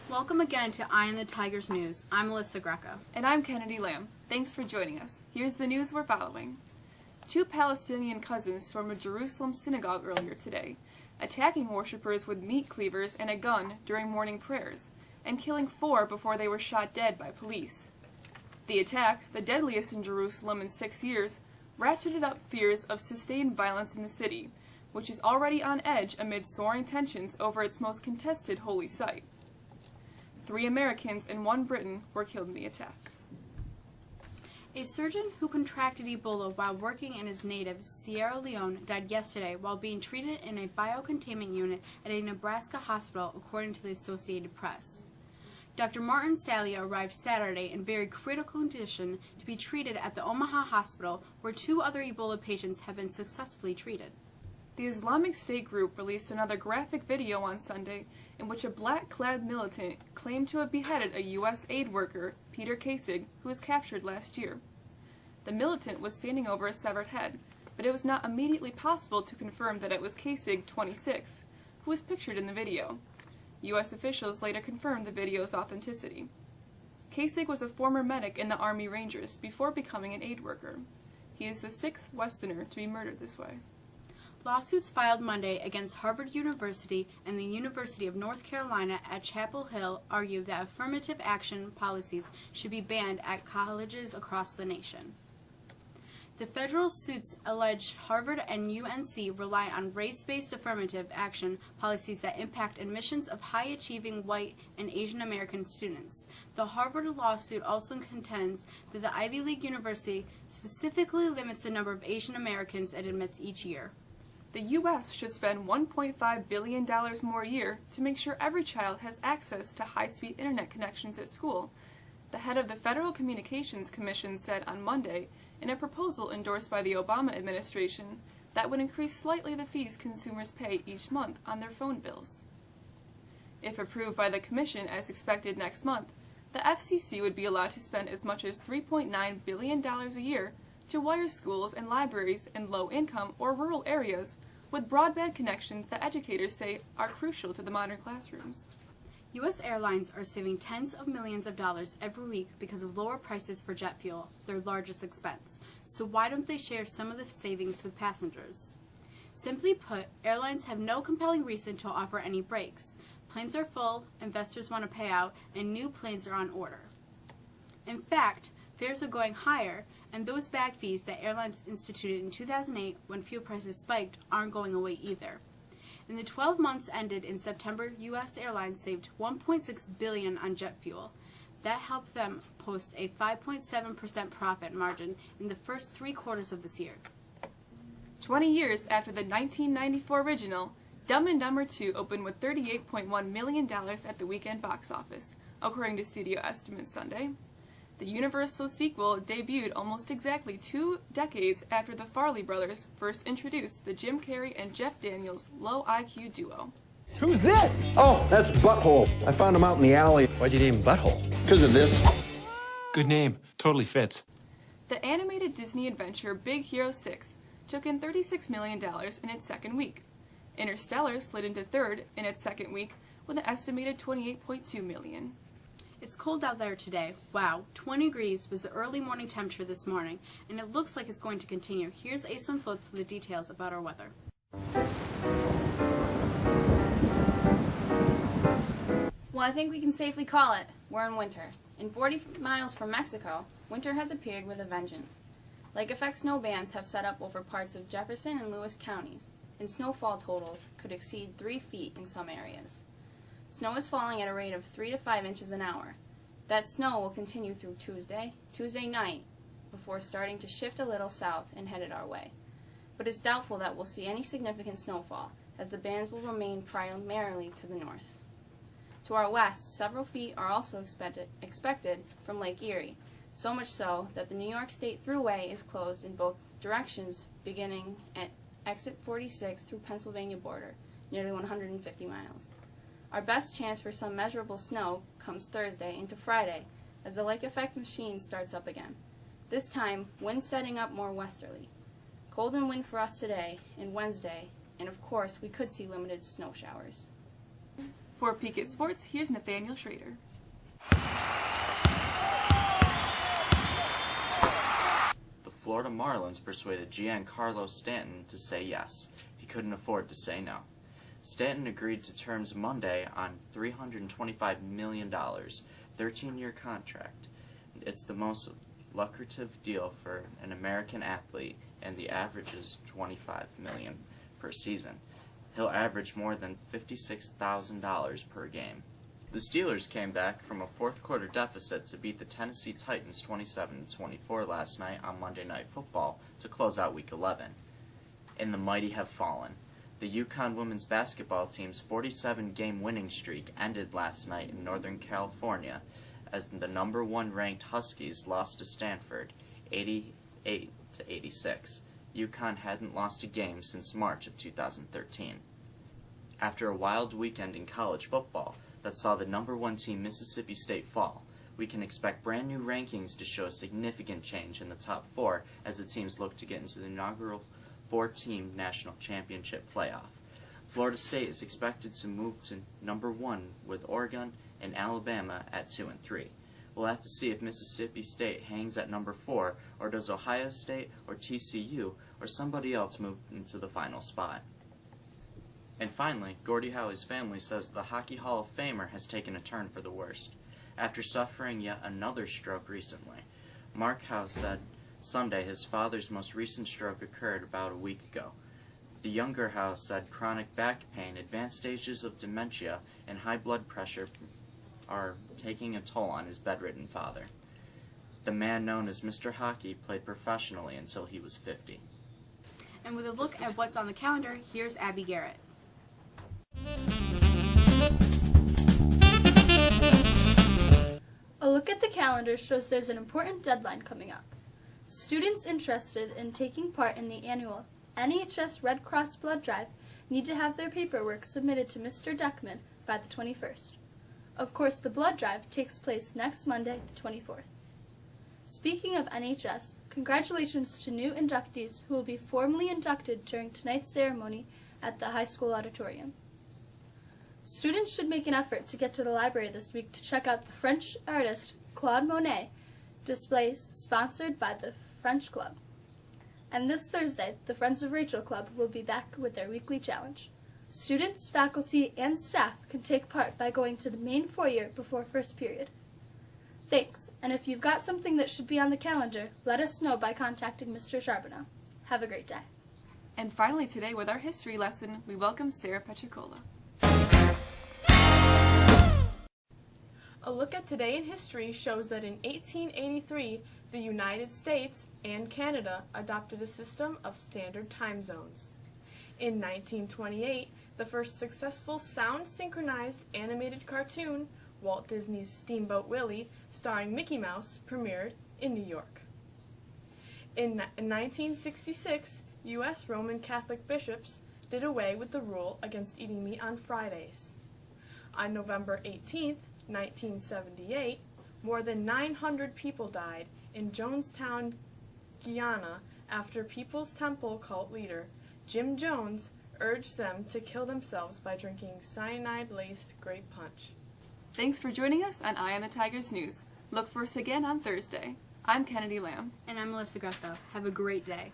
Welcome again to Eye on the Tigers News. I'm Melissa Greco. And I'm Kennedy Lamb. Thanks for joining us. Here's the news we're following. 2 Palestinian cousins stormed a Jerusalem synagogue earlier today, attacking worshippers with meat cleavers and a gun during morning prayers, and killing 4 before they were shot dead by police. The attack, the deadliest in Jerusalem in 6 years, ratcheted up fears of sustained violence in the city, which is already on edge amid soaring tensions over its most contested holy site. 3 Americans and 1 Briton were killed in the attack. A surgeon who contracted Ebola while working in his native Sierra Leone died yesterday while being treated in a biocontainment unit at a Nebraska hospital, according to the Associated Press. Dr. Martin Salia arrived Saturday in very critical condition to be treated at the Omaha hospital, where 2 other Ebola patients have been successfully treated. The Islamic State group released another graphic video on Sunday in which a black-clad militant claimed to have beheaded a U.S. aid worker, Peter Kasich, who was captured last year. The militant was standing over a severed head, but it was not immediately possible to confirm that it was Kasich, 26, who was pictured in the video. U.S. officials later confirmed the video's authenticity. Kasich was a former medic in the Army Rangers before becoming an aid worker. He is the 6th Westerner to be murdered this way. Lawsuits filed Monday against Harvard University and the University of North Carolina at Chapel Hill argue that affirmative action policies should be banned at colleges across the nation. The federal suits allege Harvard and UNC rely on race-based affirmative action policies that impact admissions of high-achieving white and Asian American students. The Harvard lawsuit also contends that the Ivy League university specifically limits the number of Asian Americans it admits each year. The U.S. should spend $1.5 billion more a year to make sure every child has access to high-speed internet connections at school, the head of the Federal Communications Commission said on Monday in a proposal endorsed by the Obama administration that would increase slightly the fees consumers pay each month on their phone bills. If approved by the Commission as expected next month, the FCC would be allowed to spend as much as $3.9 billion a year to wire schools and libraries in low-income or rural areas with broadband connections that educators say are crucial to the modern classrooms. U.S. airlines are saving tens of millions of dollars every week because of lower prices for jet fuel, their largest expense. So why don't they share some of the savings with passengers? Simply put, airlines have no compelling reason to offer any breaks. Planes are full, investors want to pay out, and new planes are on order. In fact, fares are going higher, and those bag fees that airlines instituted in 2008 when fuel prices spiked aren't going away either. In the 12 months ended in September, U.S. airlines saved $1.6 billion on jet fuel. That helped them post a 5.7% profit margin in the first 3 quarters of this year. 20 years after the 1994 original, Dumb and Dumber 2 opened with $38.1 million at the weekend box office, according to studio estimates Sunday. The Universal sequel debuted almost exactly 2 decades after the Farley brothers first introduced the Jim Carrey and Jeff Daniels low IQ duo. Who's this? Oh, that's Butthole. I found him out in the alley. Why'd you name him Butthole? Because of this. Good name. Totally fits. The animated Disney adventure Big Hero 6 took in $36 million in its second week. Interstellar slid into third in its second week with an estimated $28.2 million. It's cold out there today. Wow, 20 degrees was the early morning temperature this morning, and it looks like it's going to continue. Here's Aislinn Floats with the details about our weather. Well, I think we can safely call it. We're in winter. In 40 miles from Mexico, winter has appeared with a vengeance. Lake-effect snow bands have set up over parts of Jefferson and Lewis counties, and snowfall totals could exceed 3 feet in some areas. Snow is falling at a rate of 3 to 5 inches an hour. That snow will continue through Tuesday night, before starting to shift a little south and headed our way. But it's doubtful that we'll see any significant snowfall, as the bands will remain primarily to the north. To our west, several feet are also expected from Lake Erie, so much so that the New York State Thruway is closed in both directions beginning at exit 46 through Pennsylvania border, nearly 150 miles. Our best chance for some measurable snow comes Thursday into Friday as the lake effect machine starts up again. This time, winds setting up more westerly. Cold and wind for us today and Wednesday and of course, we could see limited snow showers. For Peek at Sports, here's Nathaniel Schrader. The Florida Marlins persuaded Giancarlo Stanton to say yes. He couldn't afford to say no. Stanton agreed to terms Monday on $325 million, 13-year contract. It's the most lucrative deal for an American athlete, and the average is $25 million per season. He'll average more than $56,000 per game. The Steelers came back from a fourth-quarter deficit to beat the Tennessee Titans 27-24 last night on Monday Night Football to close out Week 11. And the mighty have fallen. The UConn women's basketball team's 47-game winning streak ended last night in Northern California as the number 1 ranked Huskies lost to Stanford 88-86. UConn hadn't lost a game since March of 2013. After a wild weekend in college football that saw the number 1 team Mississippi State fall, we can expect brand new rankings to show a significant change in the top 4 as the teams look to get into the inaugural 4-team national championship playoff. Florida State is expected to move to number 1 with Oregon and Alabama at 2 and 3. We'll have to see if Mississippi State hangs at number 4, or does Ohio State or TCU or somebody else move into the final spot. And finally, Gordie Howe's family says the Hockey Hall of Famer has taken a turn for the worst. After suffering yet another stroke recently, Mark Howe said Sunday his father's most recent stroke occurred about a week ago. The younger Howe said chronic back pain, advanced stages of dementia, and high blood pressure are taking a toll on his bedridden father. The man known as Mr. Hockey played professionally until he was 50. And with a look at what's on the calendar, here's Abby Garrett. A look at the calendar shows there's an important deadline coming up. Students interested in taking part in the annual NHS Red Cross Blood Drive need to have their paperwork submitted to Mr. Deckman by the 21st. Of course, the blood drive takes place next Monday, the 24th. Speaking of NHS, congratulations to new inductees who will be formally inducted during tonight's ceremony at the high school auditorium. Students should make an effort to get to the library this week to check out the French artist Claude Monet displays sponsored by the French Club. And this Thursday, the Friends of Rachel Club will be back with their weekly challenge. Students, faculty, and staff can take part by going to the main foyer before first period. Thanks, and if you've got something that should be on the calendar, let us know by contacting Mr. Charbonneau. Have a great day. And finally today with our history lesson, we welcome Sarah Petricola. A look at today in history shows that in 1883, the United States and Canada adopted a system of standard time zones. In 1928, the first successful sound-synchronized animated cartoon, Walt Disney's Steamboat Willie, starring Mickey Mouse, premiered in New York. In 1966, U.S. Roman Catholic bishops did away with the rule against eating meat on Fridays. On November 18, 1978, more than 900 people died in Jonestown, Guyana, after People's Temple cult leader Jim Jones urged them to kill themselves by drinking cyanide-laced grape punch. Thanks for joining us on Eye on the Tigers News. Look for us again on Thursday. I'm Kennedy Lamb. And I'm Melissa Grefko. Have a great day.